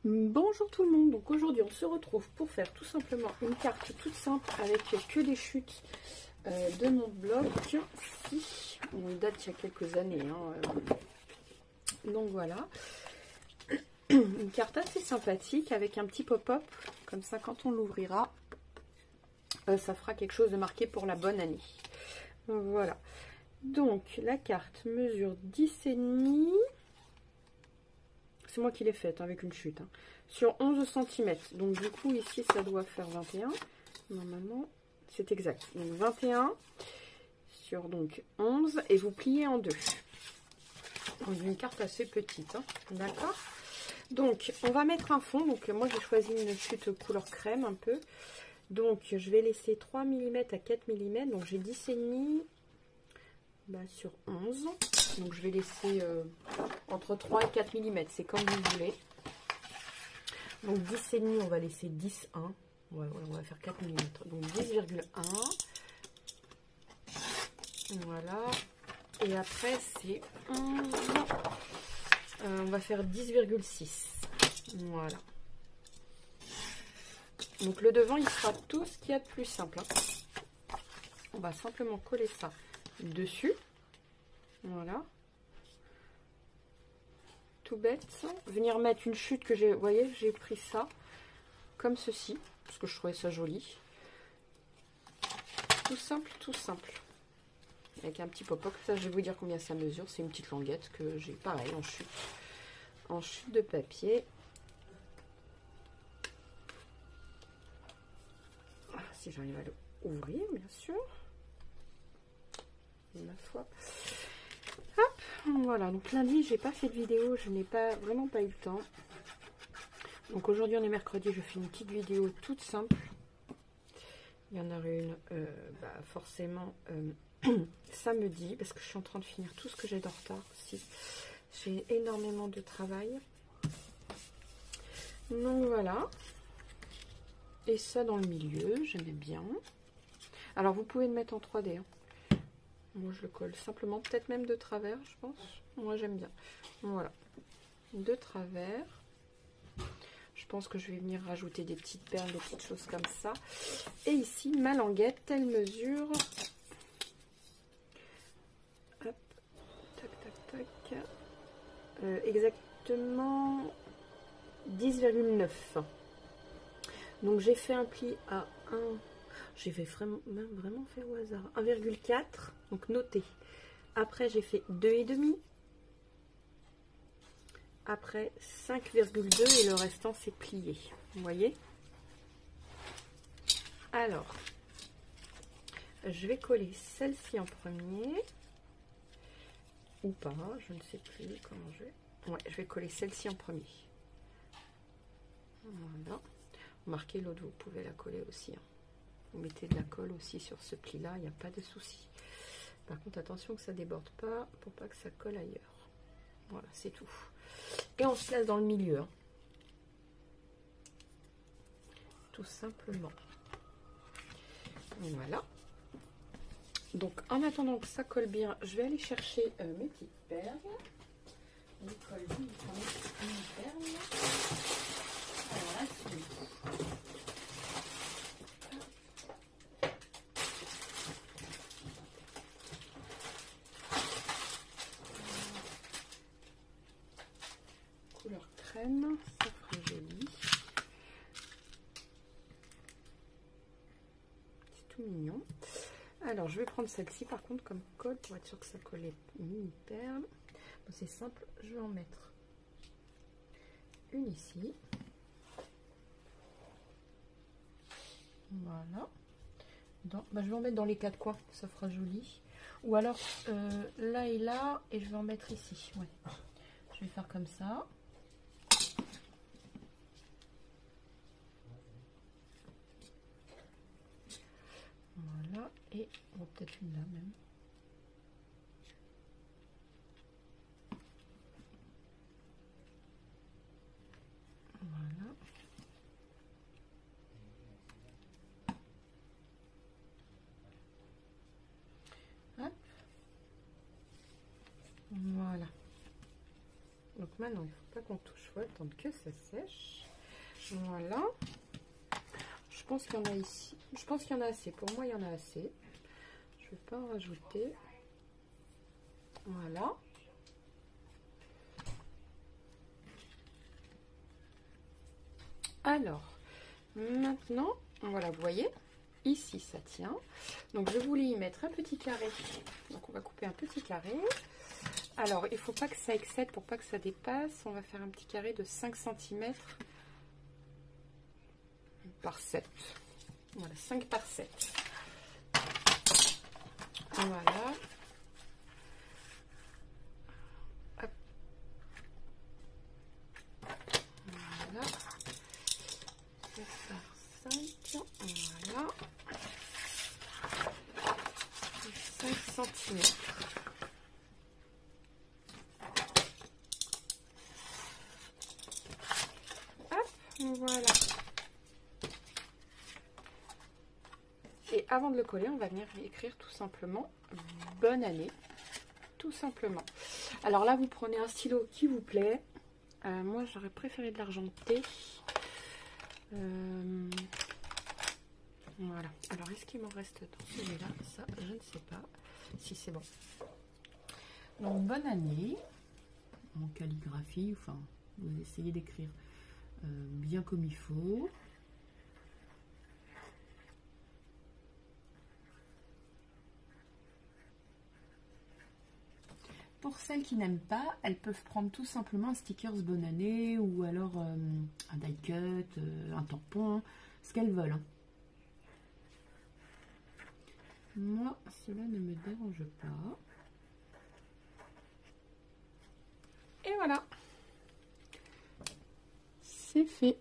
Bonjour tout le monde, donc aujourd'hui on se retrouve pour faire tout simplement une carte toute simple avec que des chutes de mon blog. On date il y a quelques années, donc voilà. Une carte assez sympathique avec un petit pop-up, comme ça quand on l'ouvrira, ça fera quelque chose de marqué pour la bonne année. Voilà, donc la carte mesure 10,5. C'est moi qui l'ai faite avec une chute. Sur 11 cm. Donc du coup ici ça doit faire 21. Normalement c'est exact. Donc 21 sur donc 11. Et vous pliez en deux. Donc une carte assez petite. D'accord. Donc on va mettre un fond. Donc moi j'ai choisi une chute couleur crème un peu. Donc je vais laisser 3 mm à 4 mm. Donc j'ai 10,5 sur 11. Donc je vais laisser entre 3 et 4 mm, c'est comme vous voulez. Donc 10,5, on va laisser 10,1. Ouais, on va faire 4 mm. Donc 10,1. Voilà. Et après c'est 11. On va faire 10,6. Voilà. Donc le devant, il sera tout ce qu'il y a de plus simple. On va simplement coller ça dessus. Voilà. Tout bête. Venir mettre une chute que j'ai, vous voyez, j'ai pris ça comme ceci parce que je trouvais ça joli. Tout simple, tout simple. Avec un petit pop-up. Ça, je vais vous dire combien ça mesure. C'est une petite languette que j'ai pareil en chute de papier. Si j'arrive à l'ouvrir, bien sûr. Ma foi. Hop, voilà. Donc lundi, j'ai pas fait de vidéo. Je n'ai vraiment pas eu le temps. Donc aujourd'hui, on est mercredi. Je fais une petite vidéo toute simple. Il y en aura une forcément samedi. Parce que je suis en train de finir tout ce que j'ai de retard aussi. J'ai énormément de travail. Donc voilà. Et ça dans le milieu, j'aimais bien. Alors vous pouvez le mettre en 3D. Moi je le colle simplement, peut-être même de travers, je pense. Moi j'aime bien. Voilà. De travers. Je pense que je vais venir rajouter des petites perles, des petites choses comme ça. Et ici, ma languette, elle mesure... Hop. Tac, tac, tac. Exactement 10,9. Donc j'ai fait un pli à 1, j'ai fait vraiment fait au hasard, 1,4, donc notez. Après j'ai fait 2,5. Après 5,2 et le restant c'est plié. Vous voyez? Alors, je vais coller celle-ci en premier. Ou pas, je ne sais plus comment je vais. Ouais, je vais coller celle-ci en premier. Voilà. Marquez l'autre, vous pouvez la coller aussi. Vous mettez de la colle aussi sur ce pli là, il n'y a pas de souci. Par contre attention que ça déborde pas pour pas que ça colle ailleurs. Voilà, c'est tout. Et on se place dans le milieu, tout simplement. Voilà. Donc en attendant que ça colle bien, je vais aller chercher mes petites perles. Je colle une perle. Alors là, c'est couleur crème, ça ferait joli. C'est tout mignon. Alors je vais prendre celle-ci par contre comme colle pour être sûr que ça colle les mini perles. Bon, c'est simple, je vais en mettre une ici. Voilà. Je vais en mettre dans les quatre coins, ça fera joli. Ou alors là et là, et je vais en mettre ici. Ouais. Je vais faire comme ça. Voilà, et peut-être une là même. Voilà. Hop. Voilà. Donc maintenant, il ne faut pas qu'on touche. Il faut attendre que ça sèche. Voilà. Je pense qu'il y en a ici. Je pense qu'il y en a assez. Pour moi, il y en a assez. Je ne vais pas en rajouter. Voilà. Alors, maintenant, voilà, vous voyez, ici ça tient. Donc je voulais y mettre un petit carré. Donc on va couper un petit carré. Alors, il ne faut pas que ça excède pour pas que ça dépasse. On va faire un petit carré de 5 cm par 7. Voilà, 5 par 7. Voilà. Hop. Voilà. 7 par 5. Voilà. 5 cm. Voilà. Et avant de le coller, on va venir écrire tout simplement « Bonne année ». Tout simplement. Alors là, vous prenez un stylo qui vous plaît. Moi, j'aurais préféré de l'argenté. Voilà. Alors, est-ce qu'il m'en reste dans celui-là? Ça, je ne sais pas. Si, c'est bon. Donc, bonne année. En calligraphie, enfin, vous essayez d'écrire bien comme il faut. Pour celles qui n'aiment pas, elles peuvent prendre tout simplement un stickers bonne année ou alors un die cut, un tampon, ce qu'elles veulent. Hein. Moi, cela ne me dérange pas. Et voilà. C'est fait.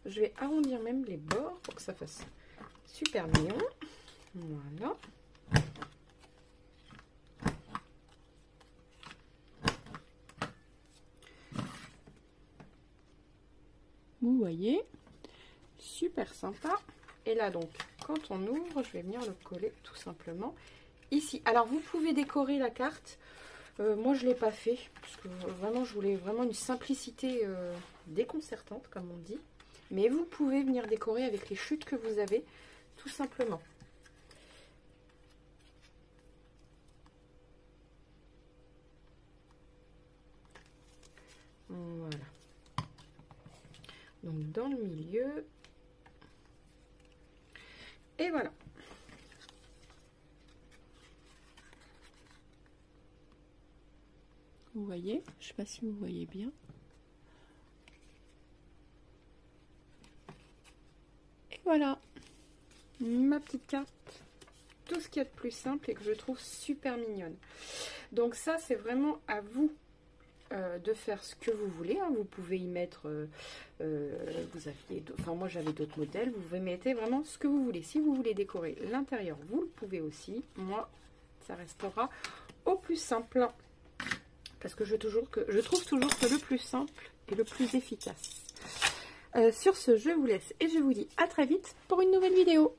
Je vais arrondir même les bords pour que ça fasse super mignon. Voilà. Vous voyez, super sympa. Et là donc, quand on ouvre, je vais venir le coller tout simplement ici. Alors vous pouvez décorer la carte. Moi je ne l'ai pas fait parce que vraiment je voulais vraiment une simplicité déconcertante comme on dit. Mais vous pouvez venir décorer avec les chutes que vous avez tout simplement. Voilà. Donc dans le milieu. Et voilà. Vous voyez, je ne sais pas si vous voyez bien. Et voilà, ma petite carte. Tout ce qu'il y a de plus simple et que je trouve super mignonne. Donc ça, c'est vraiment à vous de faire ce que vous voulez. Hein. Vous pouvez y mettre, vous aviez, enfin moi j'avais d'autres modèles. Vous pouvez mettre vraiment ce que vous voulez. Si vous voulez décorer l'intérieur, vous le pouvez aussi. Moi, ça restera au plus simple. Parce que je trouve toujours que le plus simple est le plus efficace. Sur ce, je vous laisse et je vous dis à très vite pour une nouvelle vidéo.